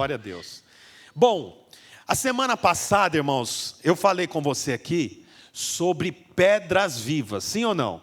Glória a Deus. Bom, a semana passada, irmãos, eu falei com você aqui sobre pedras vivas, sim ou não?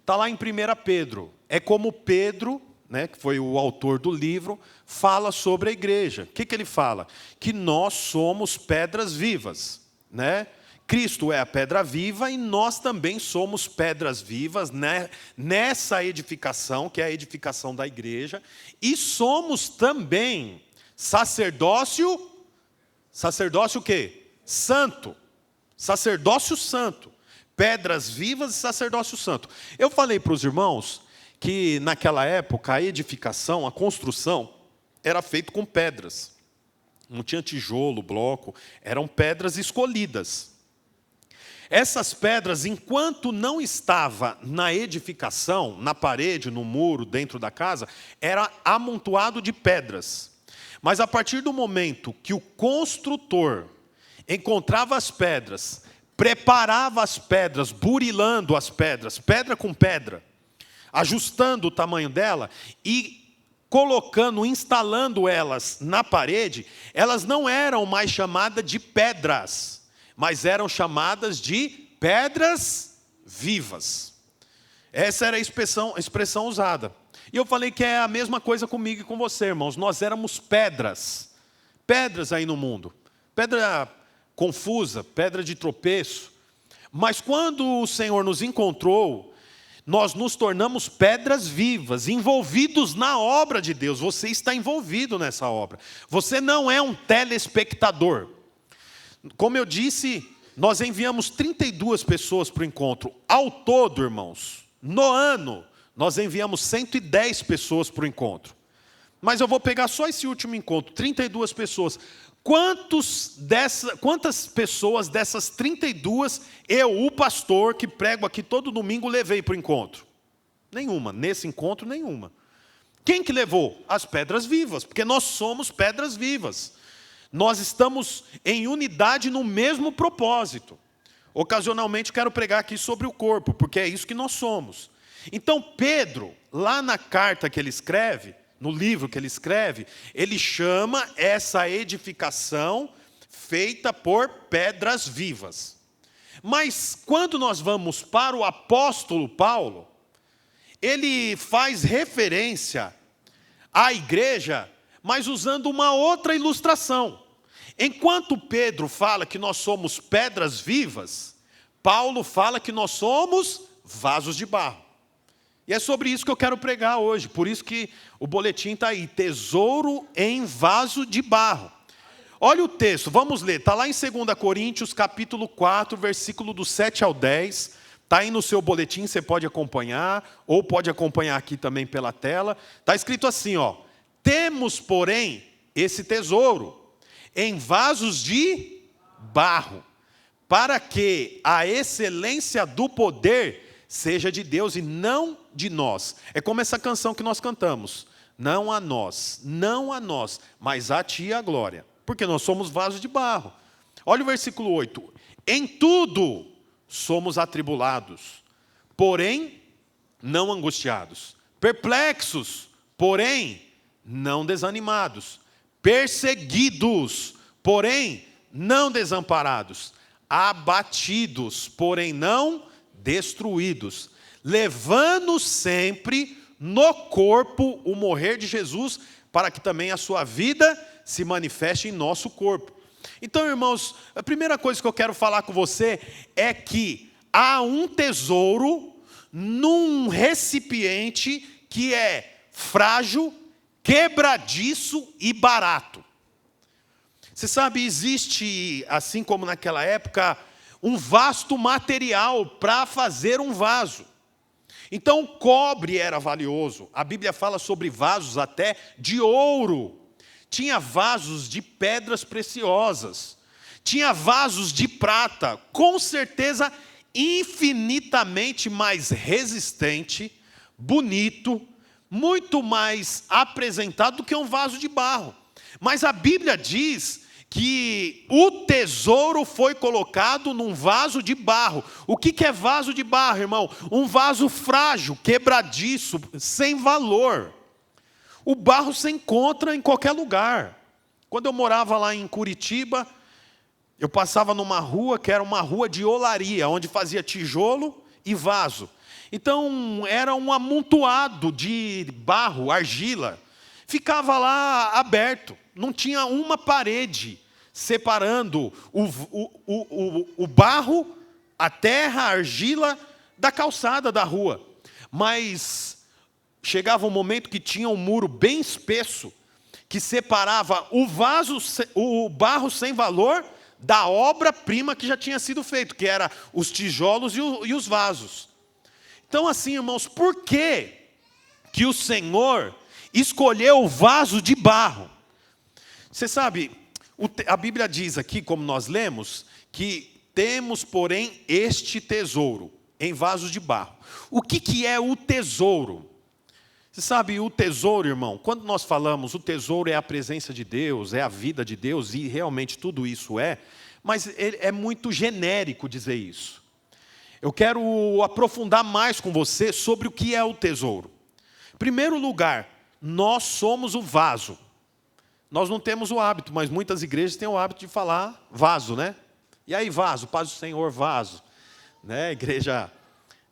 Está lá em 1 Pedro. É como Pedro, né, que foi o autor do livro, fala sobre a igreja. O que ele fala? Que nós somos pedras vivas, né? Cristo é a pedra viva e nós também somos pedras vivas, né, nessa edificação, que é a edificação da igreja. E somos também sacerdócio o quê? Santo. Sacerdócio santo. Pedras vivas e sacerdócio santo. Eu falei para os irmãos que naquela época a edificação, a construção, era feita com pedras. Não tinha tijolo, bloco, eram pedras escolhidas. Essas pedras, enquanto não estava na edificação, na parede, no muro, dentro da casa, era amontoado de pedras. Mas a partir do momento que o construtor encontrava as pedras, preparava as pedras, burilando as pedras, pedra com pedra, ajustando o tamanho dela e colocando, instalando elas na parede, elas não eram mais chamadas de pedras, mas eram chamadas de pedras vivas. Essa era a expressão usada. E eu falei que é a mesma coisa comigo e com você, irmãos. Nós éramos pedras. Pedras aí no mundo. Pedra confusa, pedra de tropeço. Mas quando o Senhor nos encontrou, nós nos tornamos pedras vivas, envolvidos na obra de Deus. Você está envolvido nessa obra. Você não é um telespectador. Como eu disse, nós enviamos 32 pessoas para o encontro. Ao todo, irmãos, no ano, nós enviamos 110 pessoas para o encontro. Mas eu vou pegar só esse último encontro, 32 pessoas. Quantas pessoas dessas 32, eu, o pastor, que prego aqui todo domingo, levei para o encontro? Nenhuma, nesse encontro, nenhuma. Quem que levou? As pedras vivas, porque nós somos pedras vivas. Nós estamos em unidade no mesmo propósito. Ocasionalmente quero pregar aqui sobre o corpo, porque é isso que nós somos. Então Pedro, lá na carta que ele escreve, no livro que ele escreve, ele chama essa edificação feita por pedras vivas. Mas quando nós vamos para o apóstolo Paulo, ele faz referência à igreja, mas usando uma outra ilustração. Enquanto Pedro fala que nós somos pedras vivas, Paulo fala que nós somos vasos de barro. E é sobre isso que eu quero pregar hoje. Por isso que o boletim está aí. Tesouro em vaso de barro. Olha o texto, vamos ler. Está lá em 2 Coríntios, capítulo 4, versículo do 7 ao 10. Está aí no seu boletim, você pode acompanhar. Ou pode acompanhar aqui também pela tela. Está escrito assim, ó. Temos, porém, esse tesouro em vasos de barro, para que a excelência do poder seja de Deus e não de nós. É como essa canção que nós cantamos. Não a nós, mas a ti a glória. Porque nós somos vasos de barro. Olha o versículo 8. Em tudo somos atribulados, porém não angustiados. Perplexos, porém não desanimados. Perseguidos, porém não desamparados. Abatidos, porém não destruídos. Levando sempre no corpo o morrer de Jesus, para que também a sua vida se manifeste em nosso corpo. Então, irmãos, a primeira coisa que eu quero falar com você é que há um tesouro num recipiente que é frágil, quebradiço e barato. Você sabe, existe, assim como naquela época, um vasto material para fazer um vaso. Então o cobre era valioso. A Bíblia fala sobre vasos até de ouro. Tinha vasos de pedras preciosas. Tinha vasos de prata, com certeza infinitamente mais resistente, bonito, muito mais apresentado do que um vaso de barro. Mas a Bíblia diz que o tesouro foi colocado num vaso de barro. O que é vaso de barro, irmão? Um vaso frágil, quebradiço, sem valor. O barro se encontra em qualquer lugar. Quando eu morava lá em Curitiba, eu passava numa rua que era uma rua de olaria, onde fazia tijolo e vaso. Então, era um amontoado de barro, argila. Ficava lá aberto. Não tinha uma parede separando o barro, a terra, a argila, da calçada da rua. Mas chegava um momento que tinha um muro bem espesso, que separava o barro sem valor da obra-prima que já tinha sido feito, que era os tijolos e os vasos. Então assim, irmãos, por que o Senhor escolheu o vaso de barro? Você sabe, a Bíblia diz aqui, como nós lemos, que temos, porém, este tesouro em vasos de barro. O que é o tesouro? Você sabe, o tesouro, irmão, quando nós falamos, o tesouro é a presença de Deus, é a vida de Deus, e realmente tudo isso mas é muito genérico dizer isso. Eu quero aprofundar mais com você sobre o que é o tesouro. Em primeiro lugar, nós somos o vaso. Nós não temos o hábito, mas muitas igrejas têm o hábito de falar vaso, né? E aí, vaso, paz do Senhor, vaso. Né? Igreja,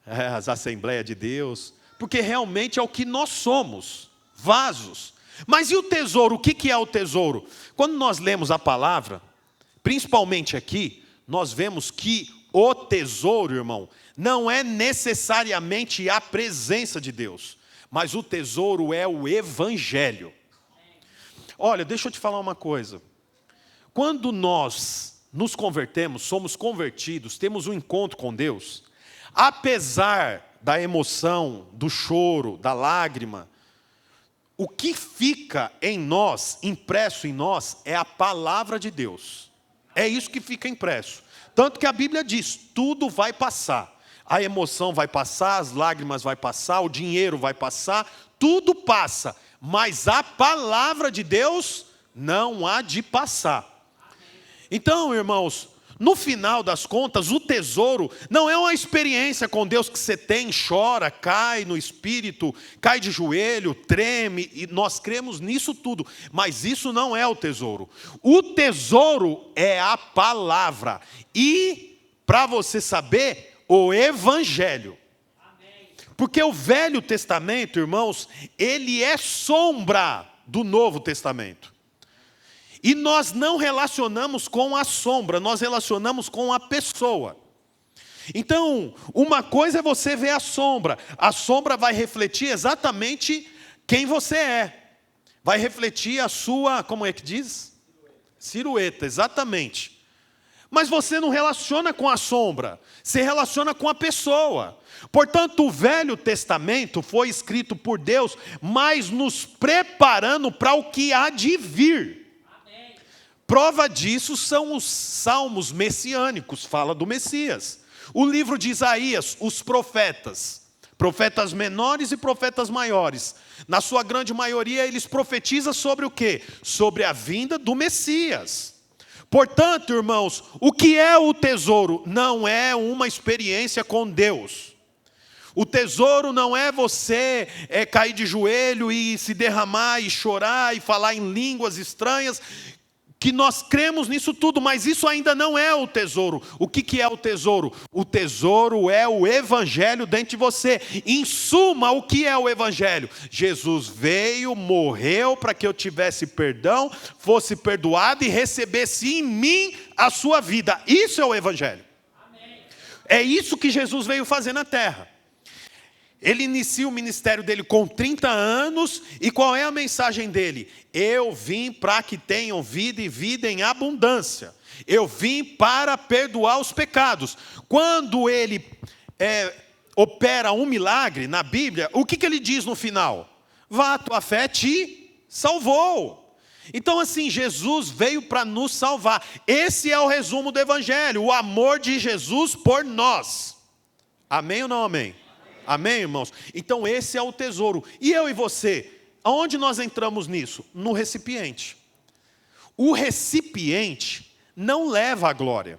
as Assembleias de Deus. Porque realmente é o que nós somos, vasos. Mas e o tesouro? O que é o tesouro? Quando nós lemos a palavra, principalmente aqui, nós vemos que o tesouro, irmão, não é necessariamente a presença de Deus, mas o tesouro é o Evangelho. Olha, deixa eu te falar uma coisa. Quando nós nos convertemos, somos convertidos, temos um encontro com Deus, apesar da emoção, do choro, da lágrima, o que fica em nós, impresso em nós, é a palavra de Deus. É isso que fica impresso. Tanto que a Bíblia diz, tudo vai passar. A emoção vai passar, as lágrimas vai passar, o dinheiro vai passar, tudo passa. Mas a palavra de Deus não há de passar. Então, irmãos, no final das contas, o tesouro não é uma experiência com Deus que você tem, chora, cai no espírito, cai de joelho, treme, e nós cremos nisso tudo. Mas isso não é o tesouro. O tesouro é a palavra. E, para você saber, o Evangelho. Porque o Velho Testamento, irmãos, ele é sombra do Novo Testamento. E nós não relacionamos com a sombra, nós relacionamos com a pessoa. Então, uma coisa é você ver a sombra vai refletir exatamente quem você é. Vai refletir a sua, como é que diz? Silhueta, exatamente. Mas você não relaciona com a sombra, você relaciona com a pessoa. Portanto, o Velho Testamento foi escrito por Deus, mas nos preparando para o que há de vir. Prova disso são os salmos messiânicos, fala do Messias. O livro de Isaías, os profetas menores e profetas maiores. Na sua grande maioria, eles profetizam sobre o quê? Sobre a vinda do Messias. Portanto, irmãos, o que é o tesouro? Não é uma experiência com Deus. O tesouro não é você cair de joelho e se derramar e chorar e falar em línguas estranhas, que nós cremos nisso tudo, mas isso ainda não é o tesouro. O que é o tesouro? O tesouro é o Evangelho dentro de você. Em suma, o que é o Evangelho? Jesus veio, morreu para que eu tivesse perdão, fosse perdoado e recebesse em mim a sua vida. Isso é o Evangelho. Amém. É isso que Jesus veio fazer na terra. Ele inicia o ministério dele com 30 anos, e qual é a mensagem dele? Eu vim para que tenham vida e vida em abundância. Eu vim para perdoar os pecados. Quando ele opera um milagre na Bíblia, o que ele diz no final? Vá, tua fé te salvou. Então assim, Jesus veio para nos salvar. Esse é o resumo do Evangelho, o amor de Jesus por nós. Amém ou não amém? Amém, irmãos? Então esse é o tesouro. E eu e você, aonde nós entramos nisso? No recipiente. O recipiente não leva a glória.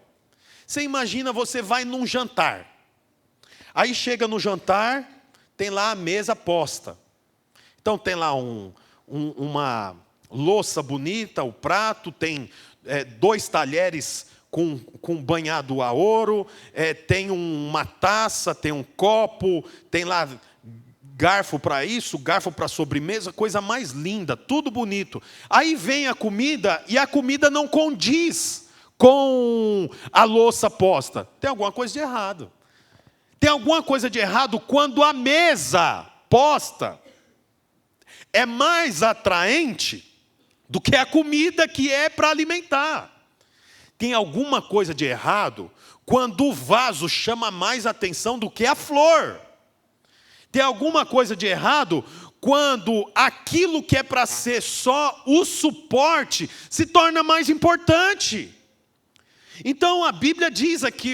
Você imagina, você vai num jantar. Aí chega no jantar, tem lá a mesa posta. Então tem lá louça bonita, o prato, tem 2 talheres com banhado a ouro, tem uma taça, tem um copo, tem lá garfo para isso, garfo para sobremesa, coisa mais linda, tudo bonito. Aí vem a comida e a comida não condiz com a louça posta. Tem alguma coisa de errado. Tem alguma coisa de errado quando a mesa posta é mais atraente do que a comida que é para alimentar. Tem alguma coisa de errado quando o vaso chama mais atenção do que a flor. Tem alguma coisa de errado quando aquilo que é para ser só o suporte se torna mais importante. Então a Bíblia diz aqui,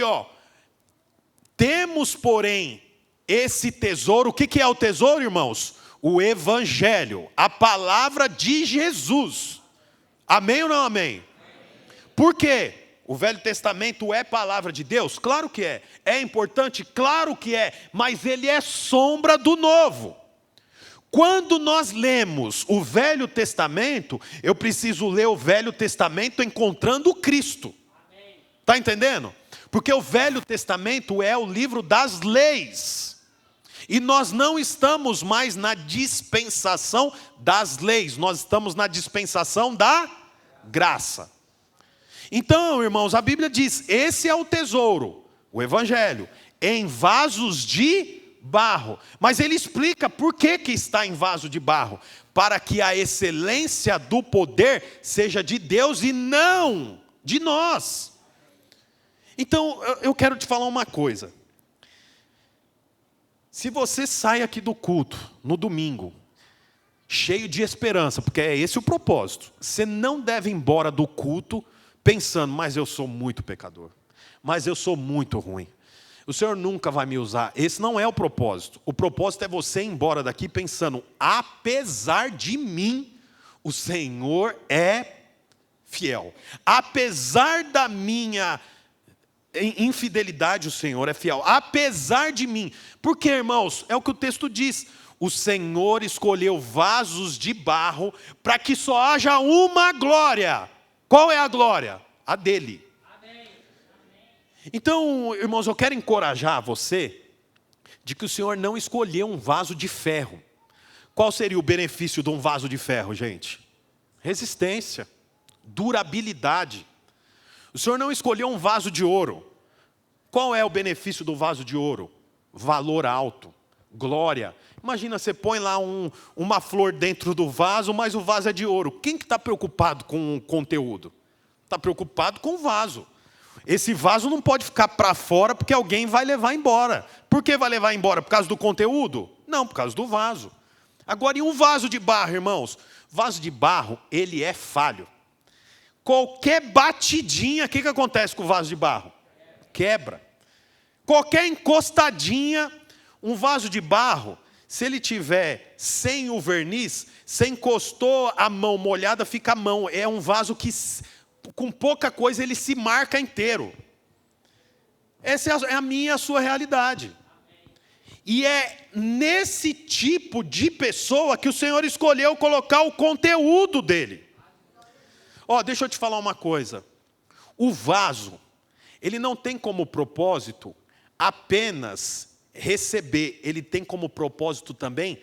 temos, porém, esse tesouro. O que é o tesouro, irmãos? O Evangelho, a palavra de Jesus. Amém ou não amém? Por quê? O Velho Testamento é palavra de Deus? Claro que é. É importante? Claro que é. Mas ele é sombra do Novo. Quando nós lemos o Velho Testamento, eu preciso ler o Velho Testamento encontrando Cristo. Está entendendo? Porque o Velho Testamento é o livro das leis. E nós não estamos mais na dispensação das leis. Nós estamos na dispensação da graça. Então, irmãos, a Bíblia diz, esse é o tesouro, o Evangelho, em vasos de barro. Mas ele explica por que está em vaso de barro. Para que a excelência do poder seja de Deus e não de nós. Então, eu quero te falar uma coisa. Se você sai aqui do culto, no domingo, cheio de esperança, porque é esse o propósito, você não deve ir embora do culto pensando, mas eu sou muito pecador, mas eu sou muito ruim, o Senhor nunca vai me usar. Esse não é o propósito. O propósito é você ir embora daqui pensando, apesar de mim, o Senhor é fiel. Apesar da minha infidelidade, o Senhor é fiel. Apesar de mim. Porque, irmãos, é o que o texto diz. O Senhor escolheu vasos de barro para que só haja uma glória. Qual é a glória? A dele. Amém. Então, irmãos, eu quero encorajar você de que o Senhor não escolheu um vaso de ferro. Qual seria o benefício de um vaso de ferro, gente? Resistência, durabilidade. O Senhor não escolheu um vaso de ouro. Qual é o benefício do vaso de ouro? Valor alto, glória. Imagina, você põe lá uma flor dentro do vaso, mas o vaso é de ouro. Quem que está preocupado com o conteúdo? Está preocupado com o vaso. Esse vaso não pode ficar para fora porque alguém vai levar embora. Por que vai levar embora? Por causa do conteúdo? Não, por causa do vaso. Agora, e um vaso de barro, irmãos? Vaso de barro, ele é falho. Qualquer batidinha, o que acontece com o vaso de barro? Quebra. Qualquer encostadinha, um vaso de barro, se ele tiver sem o verniz, você encostou a mão molhada, fica a mão. É um vaso que, com pouca coisa, ele se marca inteiro. Essa é a minha e a sua realidade. E é nesse tipo de pessoa que o Senhor escolheu colocar o conteúdo dele. Deixa eu te falar uma coisa. O vaso, ele não tem como propósito apenas receber, ele tem como propósito também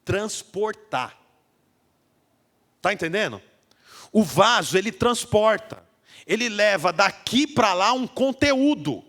transportar. Está entendendo? O vaso, ele transporta. Ele leva daqui para lá um conteúdo.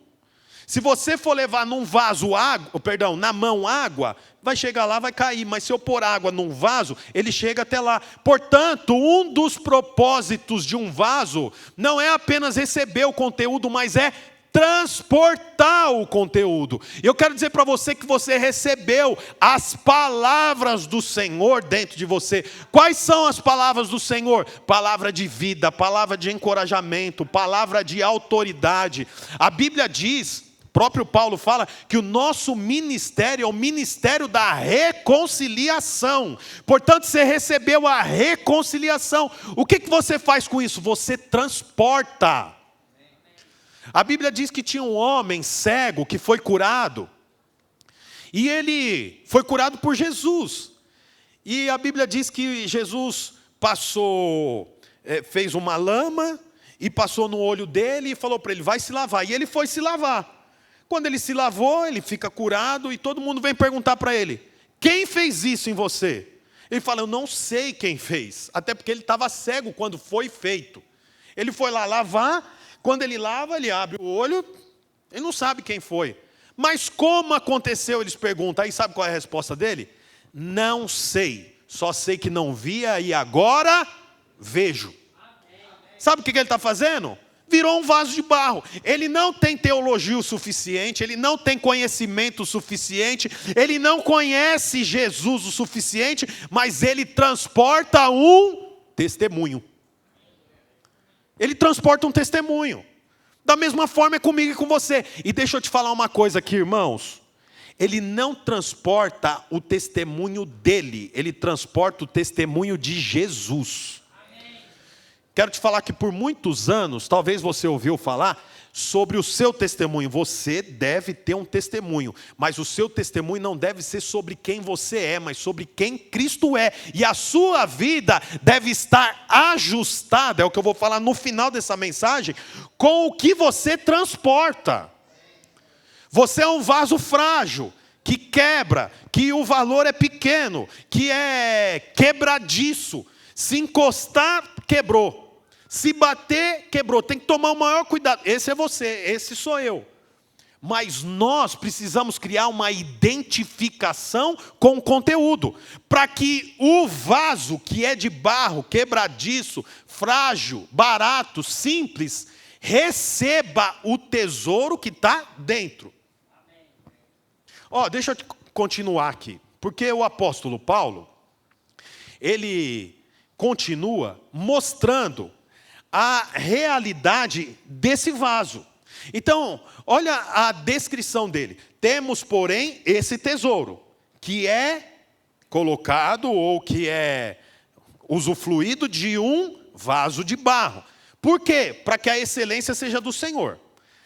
Se você for levar num vaso água, na mão água, vai chegar lá, vai cair. Mas se eu pôr água num vaso, ele chega até lá. Portanto, um dos propósitos de um vaso não é apenas receber o conteúdo, mas é transportar o conteúdo. Eu quero dizer para você que você recebeu as palavras do Senhor dentro de você. Quais são as palavras do Senhor? Palavra de vida, palavra de encorajamento, palavra de autoridade. A Bíblia diz, próprio Paulo fala, que o nosso ministério é o ministério da reconciliação. Portanto, você recebeu a reconciliação. O que você faz com isso? Você transporta. A Bíblia diz que tinha um homem cego que foi curado. E ele foi curado por Jesus. E a Bíblia diz que Jesus fez uma lama e passou no olho dele e falou para ele, vai se lavar. E ele foi se lavar. Quando ele se lavou, ele fica curado e todo mundo vem perguntar para ele, quem fez isso em você? Ele fala, eu não sei quem fez, até porque ele estava cego quando foi feito. Ele foi lá lavar, quando ele lava, ele abre o olho, ele não sabe quem foi. Mas como aconteceu, eles perguntam, aí sabe qual é a resposta dele? Não sei, só sei que não via e agora vejo. Sabe o que ele está fazendo? Virou um vaso de barro. Ele não tem teologia o suficiente, ele não tem conhecimento o suficiente, ele não conhece Jesus o suficiente, mas ele transporta um testemunho. Ele transporta um testemunho. Da mesma forma é comigo e com você. E deixa eu te falar uma coisa aqui, irmãos. Ele não transporta o testemunho dele, ele transporta o testemunho de Jesus. Quero te falar que por muitos anos, talvez você ouviu falar sobre o seu testemunho. Você deve ter um testemunho, mas o seu testemunho não deve ser sobre quem você é, mas sobre quem Cristo é. E a sua vida deve estar ajustada, é o que eu vou falar no final dessa mensagem, com o que você transporta. Você é um vaso frágil, que quebra, que o valor é pequeno, que é quebradiço. Se encostar, quebrou. Se bater, quebrou. Tem que tomar o maior cuidado. Esse é você, esse sou eu. Mas nós precisamos criar uma identificação com o conteúdo, para que o vaso que é de barro, quebradiço, frágil, barato, simples, receba o tesouro que está dentro. Deixa eu continuar aqui, porque o apóstolo Paulo, ele continua mostrando a realidade desse vaso. Então, olha a descrição dele. Temos, porém, esse tesouro, que é colocado ou que é usufruído de um vaso de barro. Por quê? Para que a excelência seja do Senhor.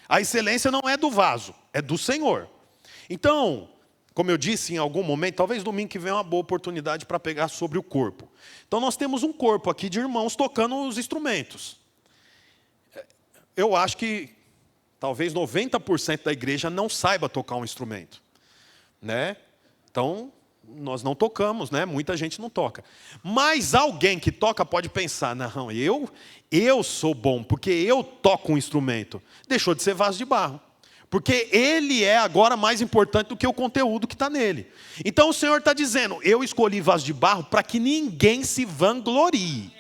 A excelência não é do vaso, é do Senhor. Então, como eu disse em algum momento, talvez domingo que vem é uma boa oportunidade para pegar sobre o corpo. Então nós temos um corpo aqui de irmãos tocando os instrumentos. Eu acho que talvez 90% da igreja não saiba tocar um instrumento, né? Então, nós não tocamos, né? Muita gente não toca. Mas alguém que toca pode pensar, não, eu sou bom, porque eu toco um instrumento. Deixou de ser vaso de barro. Porque ele é agora mais importante do que o conteúdo que está nele. Então o Senhor está dizendo, eu escolhi vaso de barro para que ninguém se vanglorie.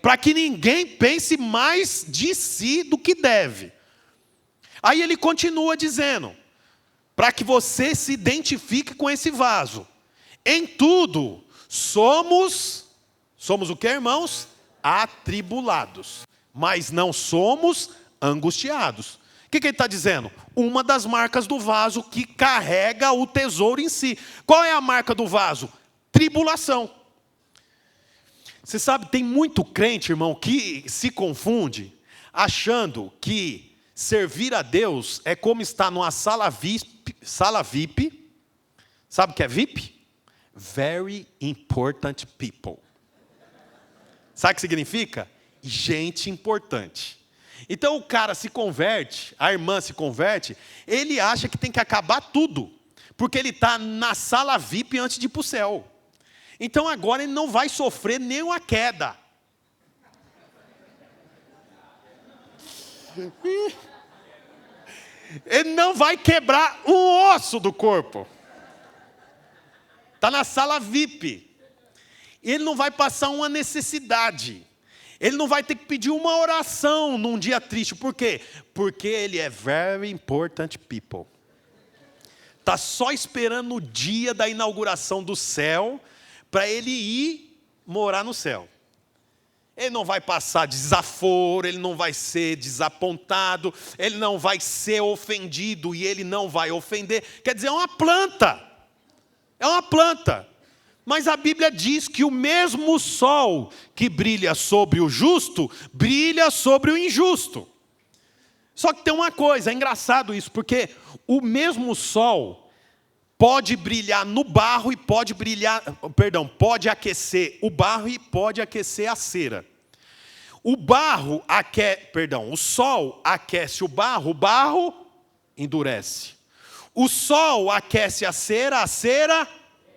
Para que ninguém pense mais de si do que deve. Aí ele continua dizendo, para que você se identifique com esse vaso. Em tudo, somos o que, irmãos? Atribulados. Mas não somos angustiados. O que ele está dizendo? Uma das marcas do vaso que carrega o tesouro em si. Qual é a marca do vaso? Tribulação. Você sabe, tem muito crente, irmão, que se confunde, achando que servir a Deus é como estar numa sala VIP. Sabe o que é VIP? Very important people. Sabe o que significa? Gente importante. Então o cara se converte, a irmã se converte, ele acha que tem que acabar tudo, porque ele está na sala VIP antes de ir para o céu. Então agora ele não vai sofrer nenhuma queda. Ele não vai quebrar um osso do corpo. Está na sala VIP. Ele não vai passar uma necessidade. Ele não vai ter que pedir uma oração num dia triste. Por quê? Porque ele é very important people. Está só esperando o dia da inauguração do céu para ele ir morar no céu. Ele não vai passar desaforo, ele não vai ser desapontado, ele não vai ser ofendido e ele não vai ofender. Quer dizer, é uma planta. É uma planta. Mas a Bíblia diz que o mesmo sol que brilha sobre o justo, brilha sobre o injusto. Só que tem uma coisa, é engraçado isso, porque o mesmo sol pode brilhar no barro e pode aquecer o barro e pode aquecer a cera. O sol aquece o barro endurece. O sol aquece a cera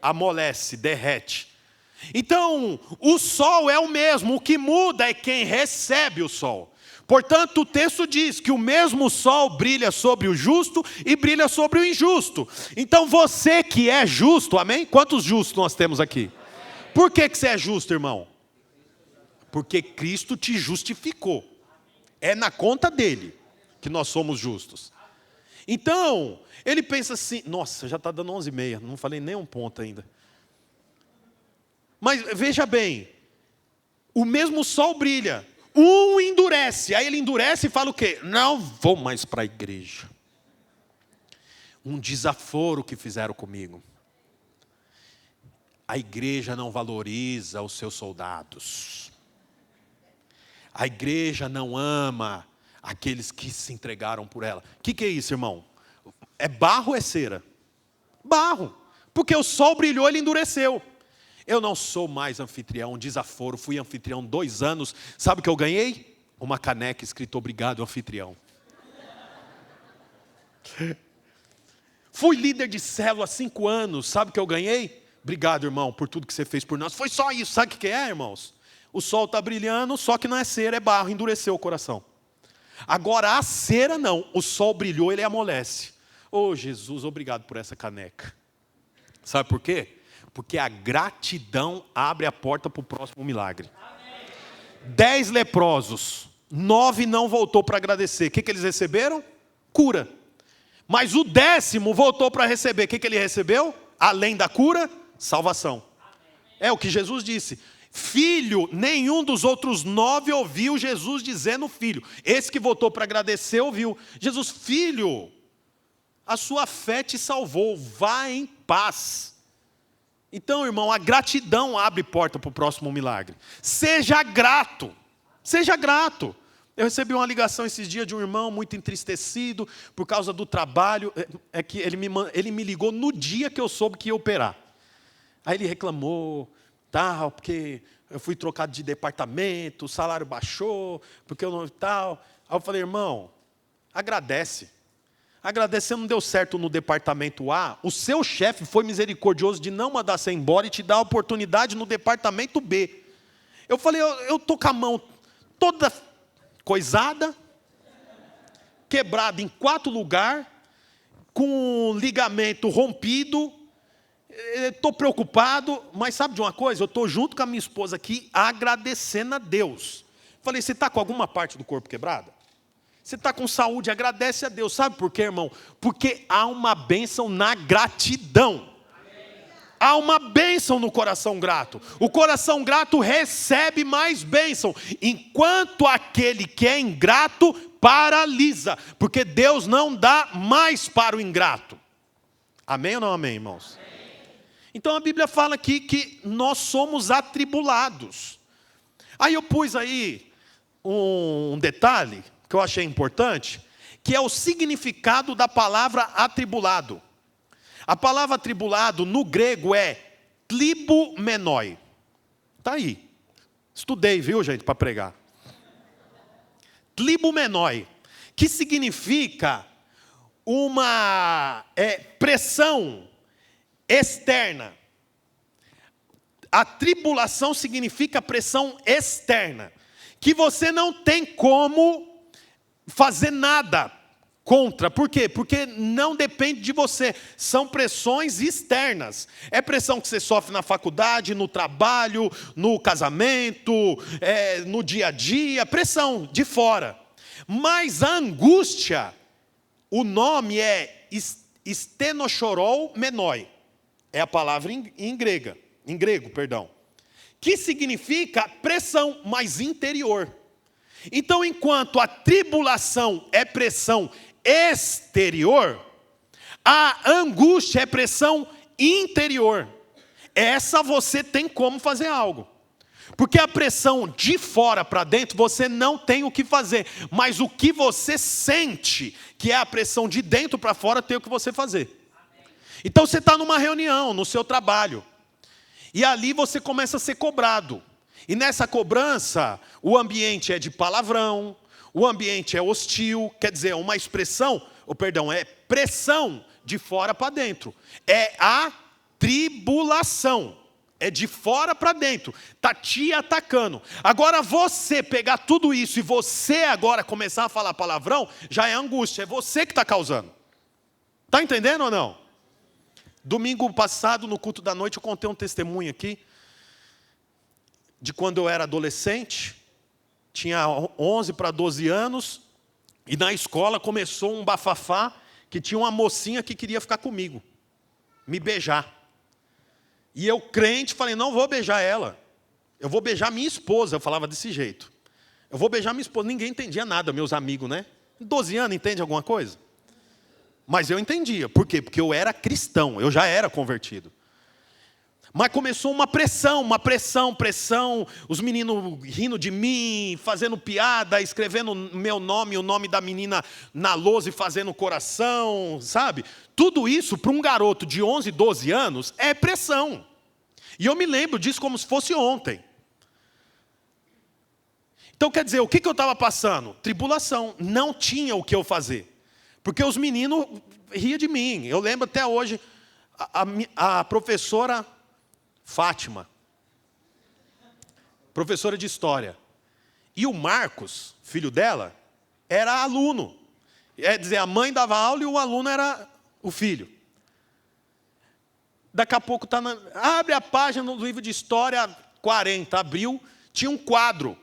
amolece, derrete. Então, o sol é o mesmo, o que muda é quem recebe o sol. Portanto, o texto diz que o mesmo sol brilha sobre o justo e brilha sobre o injusto. Então, você que é justo, amém? Quantos justos nós temos aqui? Por que você é justo, irmão? Porque Cristo te justificou. É na conta dele que nós somos justos. Então, ele pensa assim, nossa, já está dando 11h30, não falei nem um ponto ainda. Mas veja bem, o mesmo sol brilha, um endurece, aí ele endurece e fala o quê? Não vou mais para a igreja. Um desaforo que fizeram comigo. A igreja não valoriza os seus soldados. A igreja não ama aqueles que se entregaram por ela. O que é isso, irmão? É barro ou é cera? Barro. Porque o sol brilhou, ele endureceu. Eu não sou mais anfitrião, desaforo. Fui anfitrião 2 anos. Sabe o que eu ganhei? Uma caneca escrito obrigado, anfitrião. Fui líder de célula há 5 anos. Sabe o que eu ganhei? Obrigado, irmão, por tudo que você fez por nós. Foi só isso. Sabe o que é, irmãos? O sol está brilhando, só que não é cera, é barro, endureceu o coração. Agora a cera não, o sol brilhou, ele amolece. Oh Jesus, obrigado por essa caneca. Sabe por quê? Porque a gratidão abre a porta para o próximo milagre. 10 leprosos, 9 não voltou para agradecer. O que eles receberam? Cura. Mas o 10º voltou para receber. O que ele recebeu? Além da cura, salvação. É o que Jesus disse. Filho, nenhum dos outros 9 ouviu Jesus dizendo filho. Esse que voltou para agradecer ouviu. Jesus, filho, a sua fé te salvou, vá em paz. Então, irmão, a gratidão abre porta para o próximo milagre. Seja grato, seja grato. Eu recebi uma ligação esses dias de um irmão muito entristecido por causa do trabalho. É que ele me ligou no dia que eu soube que ia operar. Aí ele reclamou, tal, porque eu fui trocado de departamento, o salário baixou, porque eu não tal. Aí eu falei, irmão, agradece. Agradece, não deu certo no departamento A, o seu chefe foi misericordioso de não mandar você embora e te dar a oportunidade no departamento B. Eu falei, eu estou com a mão toda coisada, quebrada em 4 lugares, com ligamento rompido, estou preocupado, mas sabe de uma coisa? Eu estou junto com a minha esposa aqui, agradecendo a Deus. Falei, você está com alguma parte do corpo quebrada? Você está com saúde, agradece a Deus. Sabe por quê, irmão? Porque há uma bênção na gratidão. Há uma bênção no coração grato. O coração grato recebe mais bênção, enquanto aquele que é ingrato paralisa, porque Deus não dá mais para o ingrato. Amém ou não amém, irmãos? Amém. Então a Bíblia fala aqui que nós somos atribulados. Aí eu pus aí um detalhe que eu achei importante, que é o significado da palavra atribulado. A palavra atribulado no grego é tlibomenoi. Está aí. Estudei, viu, gente, para pregar. Tlibomenoi, que significa uma pressão externa. A tribulação significa pressão externa, que você não tem como fazer nada contra. Por quê? Porque não depende de você. São pressões externas. É pressão que você sofre na faculdade, no trabalho, no casamento, no dia a dia. Pressão de fora. Mas a angústia, o nome é stenochorol menoi. É a palavra em grego, perdão. Que significa pressão, mas interior. Então, enquanto a tribulação é pressão exterior, a angústia é pressão interior. Essa você tem como fazer algo. Porque a pressão de fora para dentro, você não tem o que fazer. Mas o que você sente, que é a pressão de dentro para fora, tem o que você fazer. Então você está numa reunião, no seu trabalho. E ali você começa a ser cobrado. E nessa cobrança, o ambiente é de palavrão, o ambiente é hostil, quer dizer, uma expressão, é pressão de fora para dentro. É a tribulação. É de fora para dentro. Está te atacando. Agora você pegar tudo isso e você agora começar a falar palavrão, já é angústia. É você que está causando. Está entendendo ou não? Domingo passado, no culto da noite, eu contei um testemunho aqui. De quando eu era adolescente. Tinha 11 para 12 anos. E na escola começou um bafafá. Que tinha uma mocinha que queria ficar comigo. Me beijar. E eu, crente, falei, não vou beijar ela. Eu vou beijar minha esposa. Eu falava desse jeito. Eu vou beijar minha esposa. Ninguém entendia nada, meus amigos, né? 12 anos, entende alguma coisa? Mas eu entendia. Por quê? Porque eu era cristão. Eu já era convertido. Mas começou uma pressão. Os meninos rindo de mim, fazendo piada, escrevendo meu nome, o nome da menina na lousa e fazendo coração, sabe? Tudo isso, para um garoto de 11, 12 anos, é pressão. E eu me lembro disso como se fosse ontem. Então, quer dizer, o que eu estava passando? Tribulação. Não tinha o que eu fazer. Porque os meninos riam de mim. Eu lembro até hoje, a professora Fátima, professora de história. E o Marcos, filho dela, era aluno. É dizer, a mãe dava aula e o aluno era o filho. Daqui a pouco abre a página do livro de história 40, abriu, tinha um quadro,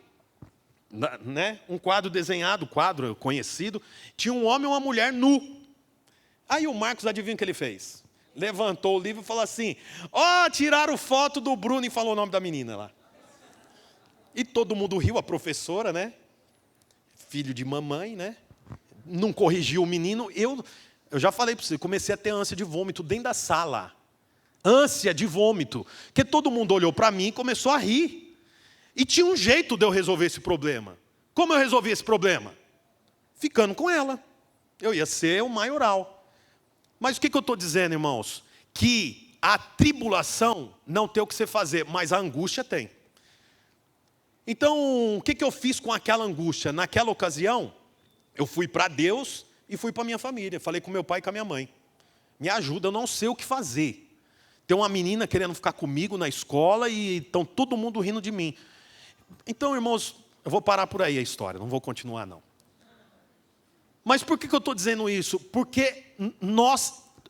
né? Um quadro desenhado, quadro conhecido, tinha um homem e uma mulher nu. Aí o Marcos, adivinha o que ele fez? Levantou o livro e falou assim, tiraram foto do Bruno e falou o nome da menina lá. E todo mundo riu, a professora, né? Filho de mamãe, né? Não corrigiu o menino. Eu já falei para você, comecei a ter ânsia de vômito dentro da sala. Ânsia de vômito. Porque todo mundo olhou para mim e começou a rir. E tinha um jeito de eu resolver esse problema. Como eu resolvi esse problema? Ficando com ela. Eu ia ser o maioral. Mas o que eu estou dizendo, irmãos? Que a tribulação não tem o que você fazer, mas a angústia tem. Então, o que eu fiz com aquela angústia? Naquela ocasião, eu fui para Deus e fui para minha família. Falei com meu pai e com a minha mãe. Me ajuda, eu não sei o que fazer. Tem uma menina querendo ficar comigo na escola e estão todo mundo rindo de mim. Então, irmãos, eu vou parar por aí a história, não vou continuar não. Mas por que eu estou dizendo isso? Porque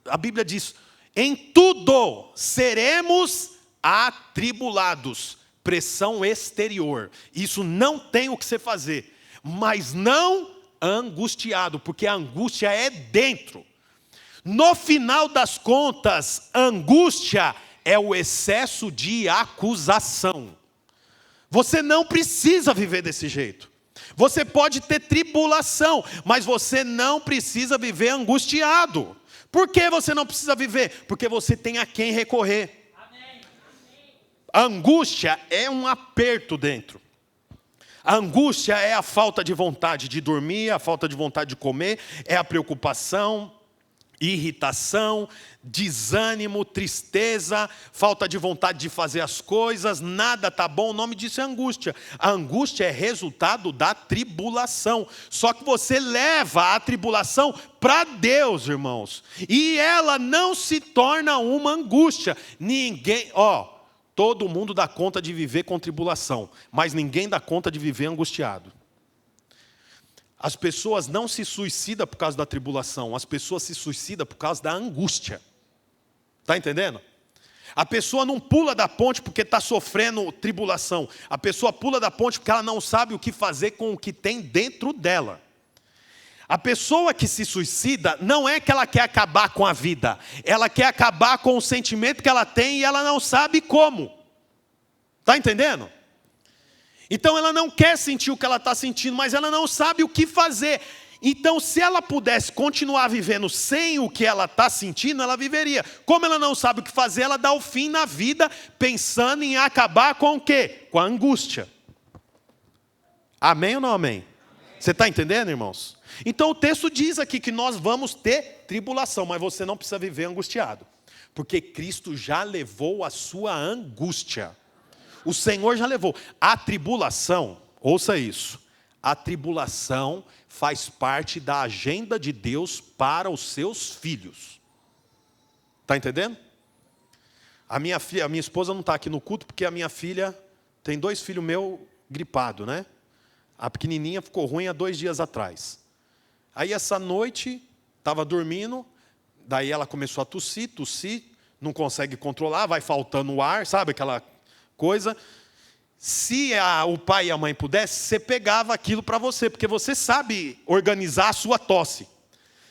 a Bíblia diz, em tudo seremos atribulados. Pressão exterior. Isso não tem o que você fazer. Mas não angustiado, porque a angústia é dentro. No final das contas, angústia é o excesso de acusação. Você não precisa viver desse jeito. Você pode ter tribulação, mas você não precisa viver angustiado. Por que você não precisa viver? Porque você tem a quem recorrer. Amém. A angústia é um aperto dentro. A angústia é a falta de vontade de dormir, a falta de vontade de comer, é a preocupação, irritação, desânimo, tristeza, falta de vontade de fazer as coisas, nada está bom, o nome disso é angústia. A angústia é resultado da tribulação, só que você leva a tribulação para Deus, irmãos, e ela não se torna uma angústia. Todo mundo dá conta de viver com tribulação, mas ninguém dá conta de viver angustiado. As pessoas não se suicidam por causa da tribulação, as pessoas se suicidam por causa da angústia. Está entendendo? A pessoa não pula da ponte porque está sofrendo tribulação. A pessoa pula da ponte porque ela não sabe o que fazer com o que tem dentro dela. A pessoa que se suicida não é que ela quer acabar com a vida. Ela quer acabar com o sentimento que ela tem e ela não sabe como. Está entendendo? Então ela não quer sentir o que ela está sentindo, mas ela não sabe o que fazer. Então se ela pudesse continuar vivendo sem o que ela está sentindo, ela viveria. Como ela não sabe o que fazer, ela dá o fim na vida pensando em acabar com o quê? Com a angústia. Amém ou não amém? Você está entendendo, irmãos? Então o texto diz aqui que nós vamos ter tribulação, mas você não precisa viver angustiado. Porque Cristo já levou a sua angústia. O Senhor já levou. A tribulação, ouça isso, a tribulação faz parte da agenda de Deus para os seus filhos. Está entendendo? A minha esposa não está aqui no culto, porque a minha filha, tem 2 filhos meus gripados, né? A pequenininha ficou ruim há 2 dias atrás. Aí essa noite, estava dormindo, daí ela começou a tossir, não consegue controlar, vai faltando o ar, sabe aquela coisa. Se o pai e a mãe pudessem, você pegava aquilo para você, porque você sabe organizar a sua tosse.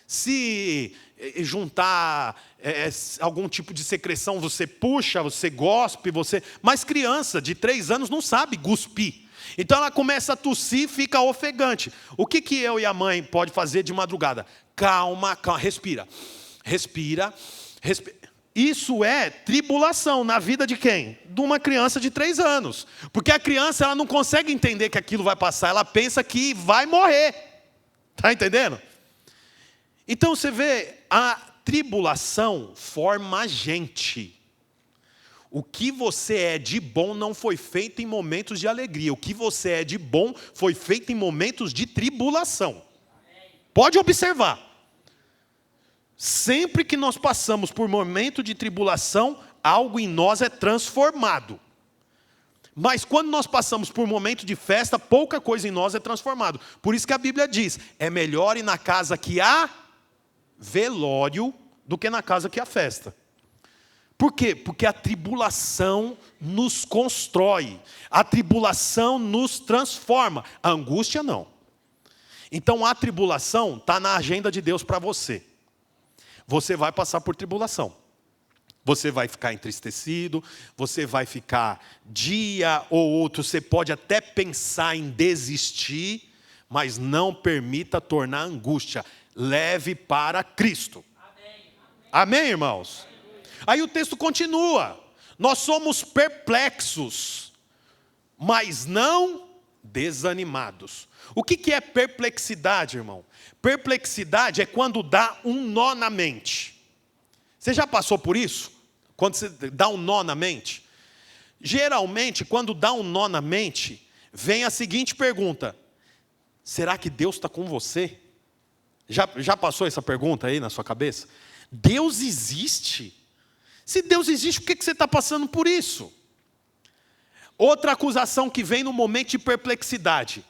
Se juntar algum tipo de secreção, você puxa, você gospe, mas criança de 3 anos não sabe cuspir. Então ela começa a tossir e fica ofegante. O que eu e a mãe pode fazer de madrugada? Calma, respira. Isso é tribulação na vida de quem? De uma criança de 3 anos. Porque a criança ela não consegue entender que aquilo vai passar, ela pensa que vai morrer. Está entendendo? Então você vê, a tribulação forma a gente. O que você é de bom não foi feito em momentos de alegria. O que você é de bom foi feito em momentos de tribulação. Pode observar. Sempre que nós passamos por momento de tribulação, algo em nós é transformado. Mas quando nós passamos por momento de festa, pouca coisa em nós é transformado. Por isso que a Bíblia diz, é melhor ir na casa que há velório do que na casa que há festa. Por quê? Porque a tribulação nos constrói. A tribulação nos transforma. A angústia não. Então a tribulação está na agenda de Deus para você. Você vai passar por tribulação. Você vai ficar entristecido, você vai ficar dia ou outro, você pode até pensar em desistir, mas não permita tornar angústia. Leve para Cristo. Amém, irmãos? Aí o texto continua. Nós somos perplexos, mas não desanimados. O que é perplexidade, irmão? Perplexidade é quando dá um nó na mente. Você já passou por isso? Quando você dá um nó na mente? Geralmente, quando dá um nó na mente, vem a seguinte pergunta: será que Deus está com você? Já passou essa pergunta aí na sua cabeça? Deus existe? Se Deus existe, por que você está passando por isso? Outra acusação que vem no momento de perplexidade: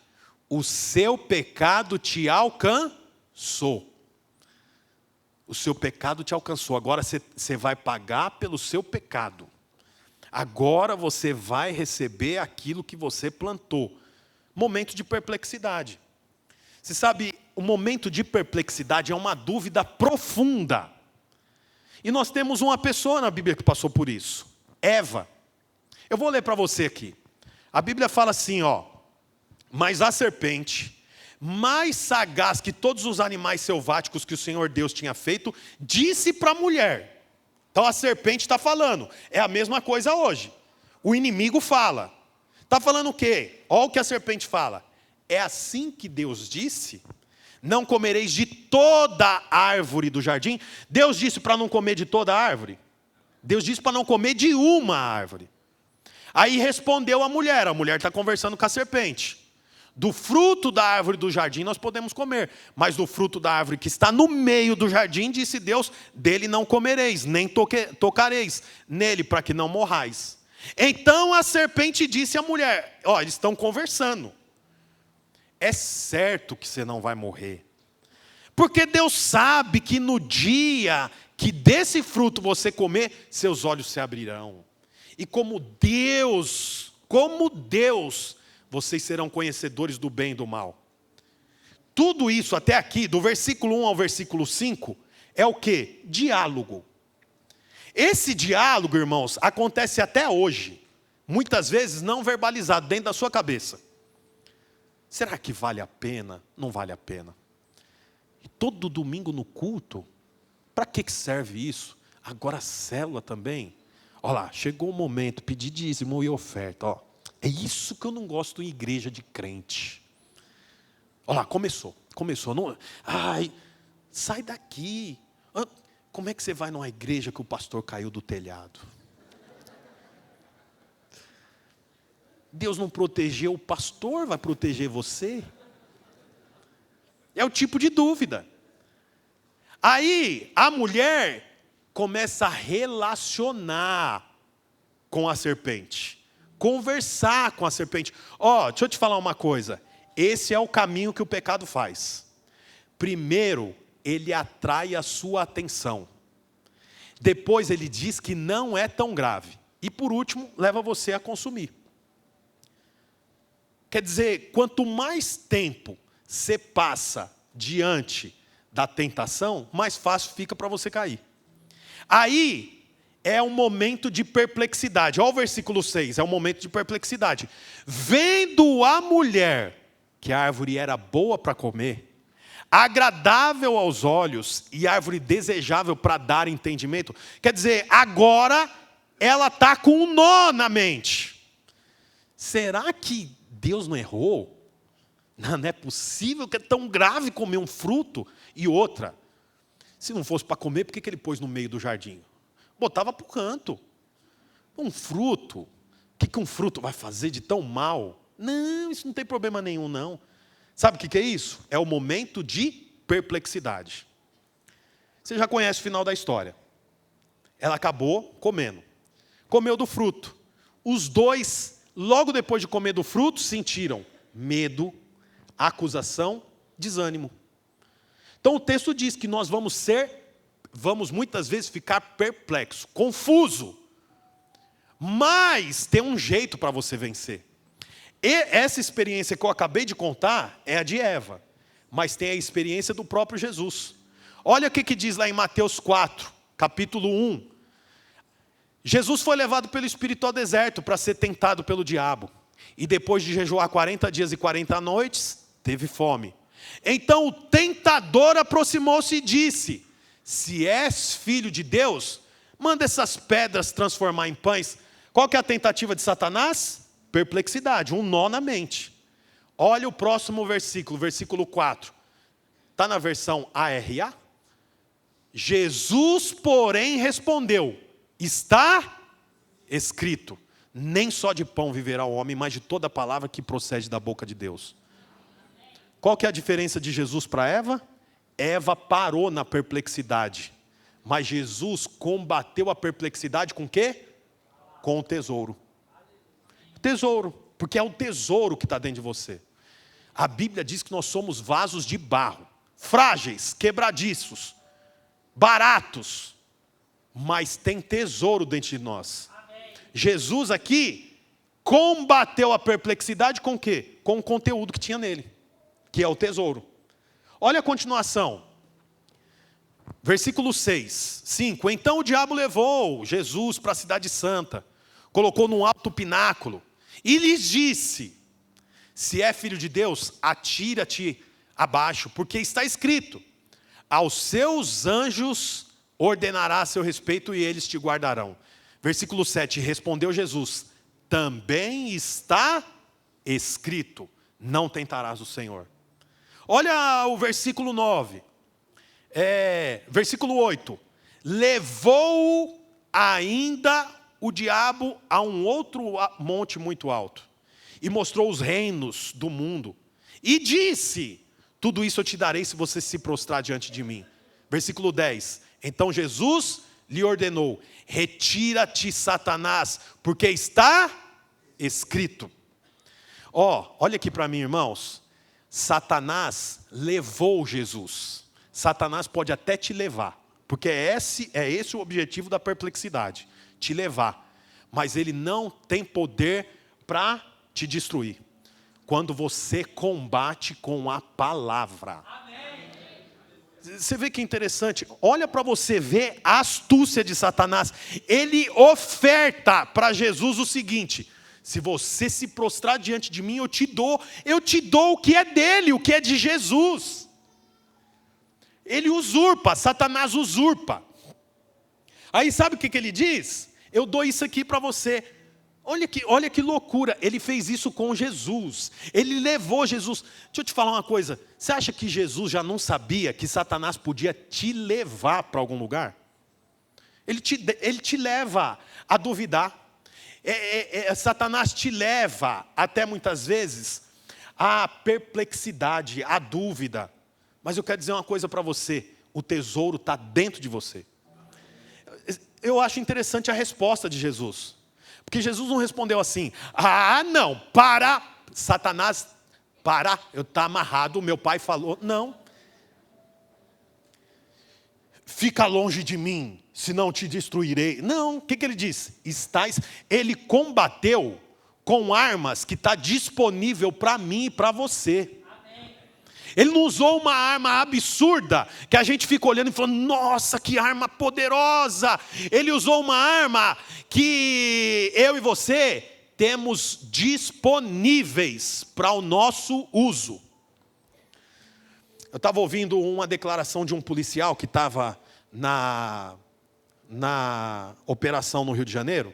o seu pecado te alcançou. O seu pecado te alcançou. Agora você vai pagar pelo seu pecado. Agora você vai receber aquilo que você plantou. Momento de perplexidade. Você sabe, o momento de perplexidade é uma dúvida profunda. E nós temos uma pessoa na Bíblia que passou por isso. Eva. Eu vou ler para você aqui. A Bíblia fala assim, ó: mas a serpente, mais sagaz que todos os animais selváticos que o Senhor Deus tinha feito, disse para a mulher. Então a serpente está falando. É a mesma coisa hoje. O inimigo fala. Está falando o quê? Olha o que a serpente fala. É assim que Deus disse: não comereis de toda árvore do jardim. Deus disse para não comer de toda árvore? Deus disse para não comer de uma árvore. Aí respondeu a mulher está conversando com a serpente: do fruto da árvore do jardim nós podemos comer, mas do fruto da árvore que está no meio do jardim, disse Deus, dele não comereis, nem tocareis nele, para que não morrais. Então a serpente disse à mulher, ó, eles estão conversando: é certo que você não vai morrer, porque Deus sabe que no dia que desse fruto você comer, seus olhos se abrirão, e como Deus, vocês serão conhecedores do bem e do mal. Tudo isso até aqui, do versículo 1 ao versículo 5, é o quê? Diálogo. Esse diálogo, irmãos, acontece até hoje, muitas vezes não verbalizado, dentro da sua cabeça. Será que vale a pena? Não vale a pena. E todo domingo no culto, para que serve isso? Agora a célula também. Olha lá, chegou o momento, pedir dízimo e oferta. Ó, é isso que eu não gosto em igreja de crente. Olha lá, começou. Não, ai, sai daqui. Como é que você vai numa igreja que o pastor caiu do telhado? Deus não protegeu o pastor, vai proteger você? É o tipo de dúvida. Aí a mulher começa a relacionar com a serpente, conversar com a serpente. Deixa eu te falar uma coisa. Esse é o caminho que o pecado faz. Primeiro, ele atrai a sua atenção. Depois ele diz que não é tão grave. E por último, leva você a consumir. Quer dizer, quanto mais tempo você passa diante da tentação, mais fácil fica para você cair. Aí é um momento de perplexidade. Olha o versículo 6, é um momento de perplexidade. Vendo a mulher que a árvore era boa para comer, agradável aos olhos e árvore desejável para dar entendimento. Quer dizer, agora ela está com um nó na mente. Será que Deus não errou? Não é possível que é tão grave comer um fruto. E outra, se não fosse para comer, por que ele pôs no meio do jardim? Botava para o canto. Um fruto, o que um fruto vai fazer de tão mal? Não, isso não tem problema nenhum, não. Sabe o que é isso? É o momento de perplexidade. Você já conhece o final da história. Ela acabou comendo. Comeu do fruto. Os dois, logo depois de comer do fruto, sentiram medo, acusação, desânimo. Então o texto diz que nós vamos muitas vezes ficar perplexo, confuso. Mas tem um jeito para você vencer. E essa experiência que eu acabei de contar é a de Eva, mas tem a experiência do próprio Jesus. Olha o que diz lá em Mateus 4, capítulo 1. Jesus foi levado pelo Espírito ao deserto para ser tentado pelo diabo. E depois de jejuar 40 dias e 40 noites, teve fome. Então o tentador aproximou-se e disse: se és filho de Deus, manda essas pedras transformar em pães. Qual que é a tentativa de Satanás? Perplexidade, um nó na mente. Olha o próximo versículo, versículo 4. Está na versão ARA? Jesus, porém, respondeu: está escrito, nem só de pão viverá o homem, mas de toda palavra que procede da boca de Deus. Qual que é a diferença de Jesus para Eva? Eva parou na perplexidade, mas Jesus combateu a perplexidade com o quê? Com o tesouro. Tesouro, porque é o tesouro que está dentro de você. A Bíblia diz que nós somos vasos de barro, frágeis, quebradiços, baratos, mas tem tesouro dentro de nós. Amém. Jesus aqui combateu a perplexidade com o quê? Com o conteúdo que tinha nele, que é o tesouro. Olha a continuação. Versículo 6, 5. Então o diabo levou Jesus para a cidade santa, colocou num alto pináculo e lhes disse: se é filho de Deus, atira-te abaixo, porque está escrito: aos seus anjos ordenará a seu respeito e eles te guardarão. Versículo 7, respondeu Jesus: também está escrito: não tentarás o Senhor. Olha o versículo 9, versículo 8. Levou ainda o diabo a um outro monte muito alto, e mostrou os reinos do mundo, e disse: tudo isso eu te darei se você se prostrar diante de mim. Versículo 10. Então Jesus lhe ordenou: retira-te, Satanás, porque está escrito. Olha aqui para mim, irmãos. Satanás levou Jesus. Satanás pode até te levar, porque é esse o objetivo da perplexidade, te levar. Mas ele não tem poder para te destruir, quando você combate com a palavra. Amém. Você vê que interessante? Olha para você ver a astúcia de Satanás. Ele oferta para Jesus o seguinte: se você se prostrar diante de mim, eu te dou o que é dele, o que é de Jesus. Ele usurpa, Satanás usurpa. Aí sabe o que ele diz? Eu dou isso aqui para você. Olha que loucura, ele fez isso com Jesus, ele levou Jesus. Deixa eu te falar uma coisa, você acha que Jesus já não sabia que Satanás podia te levar para algum lugar? Ele te leva a duvidar, Satanás te leva até muitas vezes à perplexidade, à dúvida. Mas eu quero dizer uma coisa para você, o tesouro está dentro de você. Eu acho interessante a resposta de Jesus. Porque Jesus não respondeu assim, não, para, Satanás, para, eu estou amarrado, meu pai falou, não. Fica longe de mim, senão te destruirei. Não, o que ele disse? Ele combateu com armas que está disponível para mim e para você. Ele não usou uma arma absurda, que a gente fica olhando e falando, nossa, que arma poderosa. Ele usou uma arma que eu e você temos disponíveis para o nosso uso. Eu estava ouvindo uma declaração de um policial que estava na operação no Rio de Janeiro,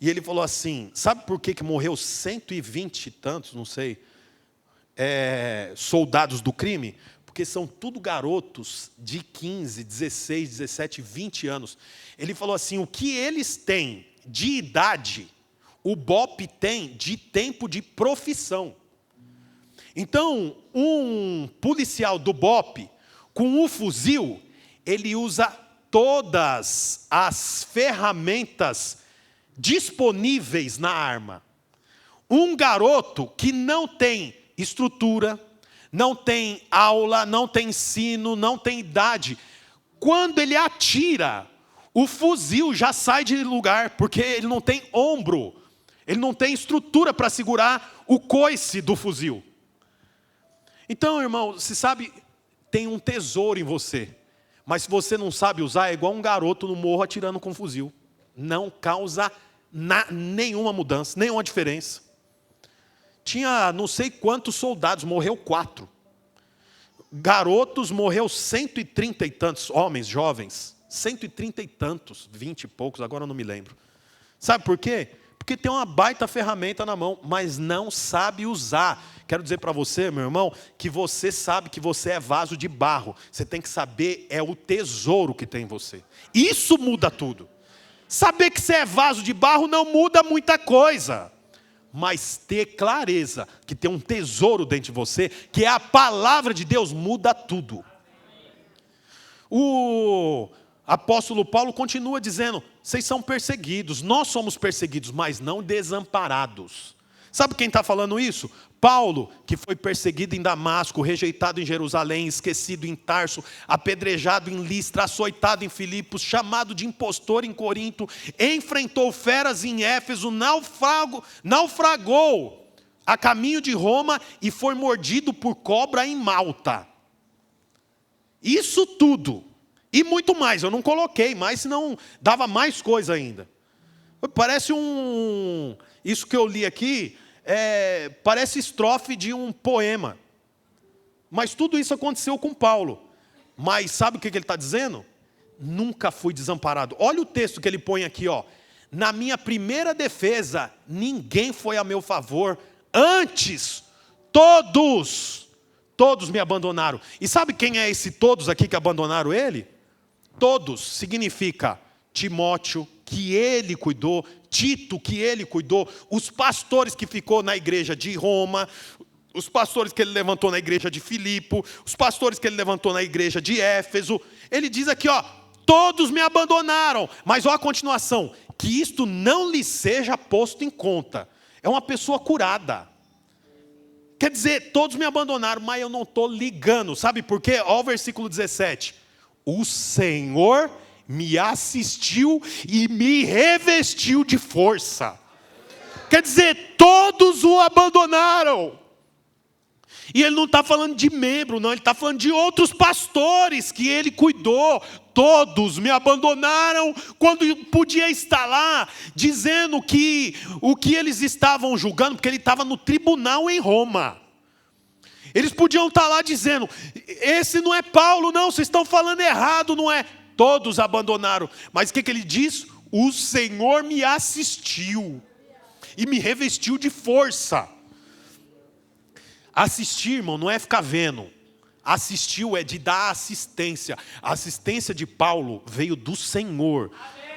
e ele falou assim, sabe por que morreu 120 e tantos, não sei, soldados do crime? Porque são tudo garotos de 15, 16, 17, 20 anos. Ele falou assim, o que eles têm de idade, o BOPE tem de tempo de profissão. Então, um policial do BOPE, com um fuzil, ele usa todas as ferramentas disponíveis na arma. Um garoto que não tem estrutura, não tem aula, não tem ensino, não tem idade, quando ele atira, o fuzil já sai de lugar, porque ele não tem ombro, ele não tem estrutura para segurar o coice do fuzil. Então, irmão, você sabe, tem um tesouro em você, mas se você não sabe usar, é igual um garoto no morro atirando com um fuzil. Não causa nenhuma mudança, nenhuma diferença. Tinha não sei quantos soldados, morreu 4. Garotos, morreu 130 e tantos, homens, jovens, 130 e tantos, 20 e poucos, agora eu não me lembro. Sabe por quê? Porque tem uma baita ferramenta na mão, mas não sabe usar. Quero dizer para você, meu irmão, que você sabe que você é vaso de barro. Você tem que saber, é o tesouro que tem em você. Isso muda tudo. Saber que você é vaso de barro não muda muita coisa. Mas ter clareza que tem um tesouro dentro de você, que é a palavra de Deus, muda tudo. O apóstolo Paulo continua dizendo, vocês são perseguidos, nós somos perseguidos, mas não desamparados. Sabe quem está falando isso? Paulo, que foi perseguido em Damasco, rejeitado em Jerusalém, esquecido em Tarso, apedrejado em Listra, açoitado em Filipos, chamado de impostor em Corinto, enfrentou feras em Éfeso, naufragou a caminho de Roma e foi mordido por cobra em Malta. Isso tudo, e muito mais, eu não coloquei mais, senão dava mais coisa ainda. Parece isso que eu li aqui, parece estrofe de um poema. Mas tudo isso aconteceu com Paulo. Mas sabe o que ele está dizendo? Nunca fui desamparado. Olha o texto que ele põe aqui, ó. Na minha primeira defesa, ninguém foi a meu favor. Antes, todos me abandonaram. E sabe quem é esse todos aqui que abandonaram ele? Todos significa Timóteo, que ele cuidou, Tito, que ele cuidou, os pastores que ficou na igreja de Roma, os pastores que ele levantou na igreja de Filipe, os pastores que ele levantou na igreja de Éfeso. Ele diz aqui, ó, todos me abandonaram. Mas olha a continuação, que isto não lhe seja posto em conta. É uma pessoa curada. Quer dizer, todos me abandonaram, mas eu não estou ligando. Sabe por quê? Olha o versículo 17. O Senhor me assistiu e me revestiu de força. Quer dizer, todos o abandonaram. E ele não está falando de membro, não. Ele está falando de outros pastores que ele cuidou. Todos me abandonaram quando podia estar lá dizendo que o que eles estavam julgando, porque ele estava no tribunal em Roma. Eles podiam estar lá dizendo, esse não é Paulo, não, vocês estão falando errado, não é? Todos abandonaram. Mas o que ele diz? O Senhor me assistiu. e me revestiu de força. Assistir, irmão, não é ficar vendo. Assistiu é de dar assistência. A assistência de Paulo veio do Senhor.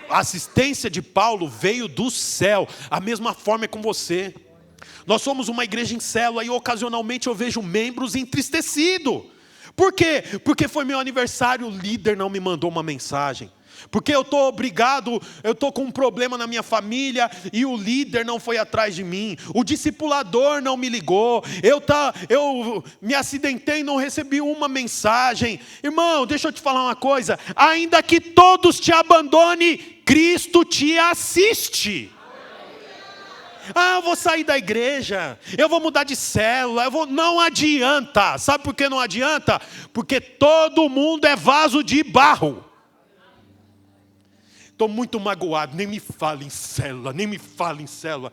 A assistência de Paulo veio do céu. A mesma forma é com você. Nós somos uma igreja em célula e ocasionalmente eu vejo membros entristecidos. Por quê? Porque foi meu aniversário, o líder não me mandou uma mensagem. Porque eu estou obrigado, eu estou com um problema na minha família e o líder não foi atrás de mim. O discipulador não me ligou. Eu me acidentei e não recebi uma mensagem. Irmão, deixa eu te falar uma coisa. Ainda que todos te abandonem, Cristo te assiste. Eu vou sair da igreja, eu vou mudar de célula, não adianta. Sabe por que não adianta? Porque todo mundo é vaso de barro. Estou muito magoado, nem me fala em célula, nem me fala em célula.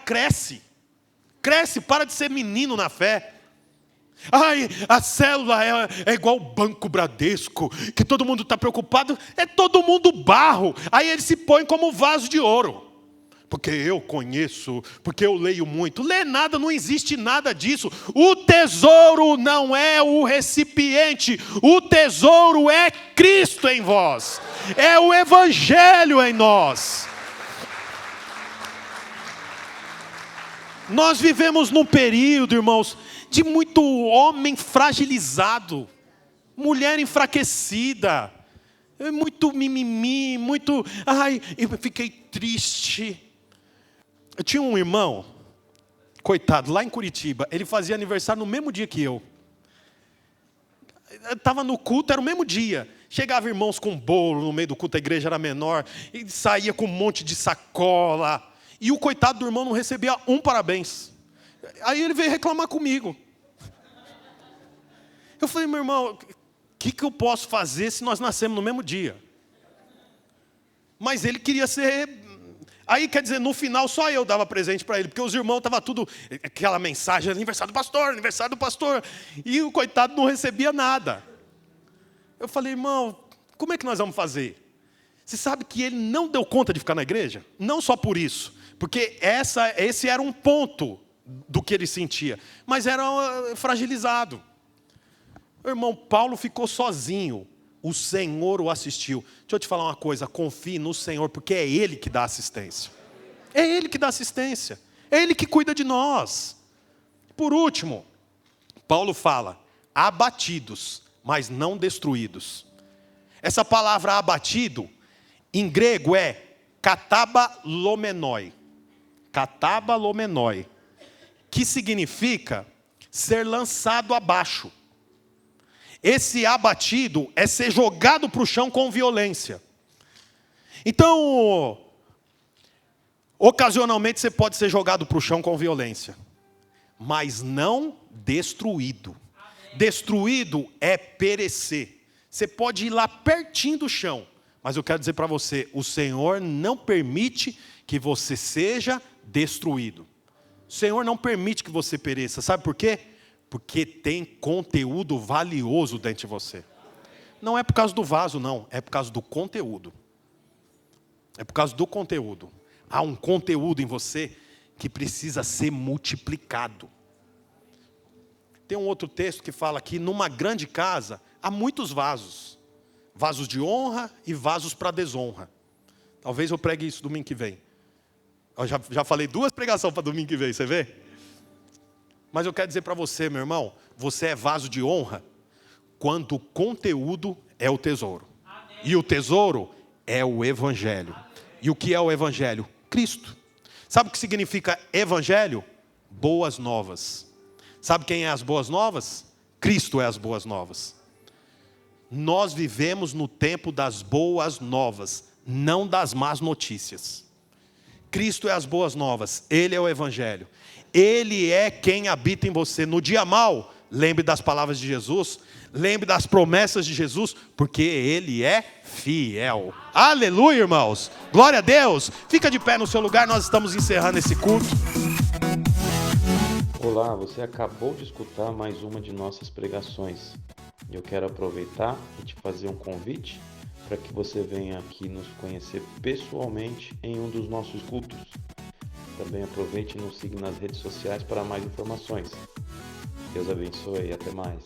Cresce, para de ser menino na fé. A célula é igual o Banco Bradesco, que todo mundo está preocupado, é todo mundo barro. Aí ele se põe como vaso de ouro. Porque eu conheço, porque eu leio muito. Lê nada, não existe nada disso. O tesouro não é o recipiente. O tesouro é Cristo em vós. É o Evangelho em nós. Nós vivemos num período, irmãos, de muito homem fragilizado. Mulher enfraquecida. Muito mimimi, muito... eu fiquei triste. Eu tinha um irmão, coitado, lá em Curitiba, ele fazia aniversário no mesmo dia que eu. Estava no culto, era o mesmo dia. Chegava irmãos com bolo no meio do culto, a igreja era menor, e saía com um monte de sacola. E o coitado do irmão não recebia um parabéns. Aí ele veio reclamar comigo. Eu falei, meu irmão, o que eu posso fazer se nós nascemos no mesmo dia? Mas ele queria ser... Aí, quer dizer, no final, só eu dava presente para ele, porque os irmãos estavam tudo, aquela mensagem, aniversário do pastor, e o coitado não recebia nada. Eu falei, irmão, como é que nós vamos fazer? Você sabe que ele não deu conta de ficar na igreja? Não só por isso, porque esse era um ponto do que ele sentia, mas era fragilizado. O irmão Paulo ficou sozinho. O Senhor o assistiu. Deixa eu te falar uma coisa, confie no Senhor, porque é Ele que dá assistência. É Ele que dá assistência. É Ele que cuida de nós. Por último, Paulo fala, abatidos, mas não destruídos. Essa palavra abatido, em grego é katabalomenoi. Katabalomenoi. Que significa ser lançado abaixo. Esse abatido é ser jogado para o chão com violência. Então, ocasionalmente você pode ser jogado para o chão com violência, mas não destruído. Destruído é perecer. Você pode ir lá pertinho do chão, mas eu quero dizer para você, o Senhor não permite que você seja destruído. O Senhor não permite que você pereça. Sabe por quê? Porque tem conteúdo valioso dentro de você. Não é por causa do vaso, não. É por causa do conteúdo. É por causa do conteúdo. Há um conteúdo em você que precisa ser multiplicado. Tem um outro texto que fala que numa grande casa há muitos vasos. Vasos de honra e vasos para desonra. Talvez eu pregue isso domingo que vem. Eu já falei 2 pregações para domingo que vem, você vê? Mas eu quero dizer para você, meu irmão, você é vaso de honra quando o conteúdo é o tesouro. Amém. E o tesouro é o Evangelho. E o que é o Evangelho? Cristo. Sabe o que significa Evangelho? Boas novas. Sabe quem é as boas novas? Cristo é as boas novas. Nós vivemos no tempo das boas novas, não das más notícias. Cristo é as boas novas, Ele é o Evangelho. Ele é quem habita em você. No dia mau, lembre das palavras de Jesus, lembre das promessas de Jesus, porque Ele é fiel. Aleluia, irmãos. Glória a Deus. Fica de pé no seu lugar, nós estamos encerrando esse culto. Olá, você acabou de escutar mais uma de nossas pregações. Eu quero aproveitar e te fazer um convite para que você venha aqui nos conhecer pessoalmente em um dos nossos cultos. Também aproveite e nos siga nas redes sociais para mais informações. Deus abençoe e até mais.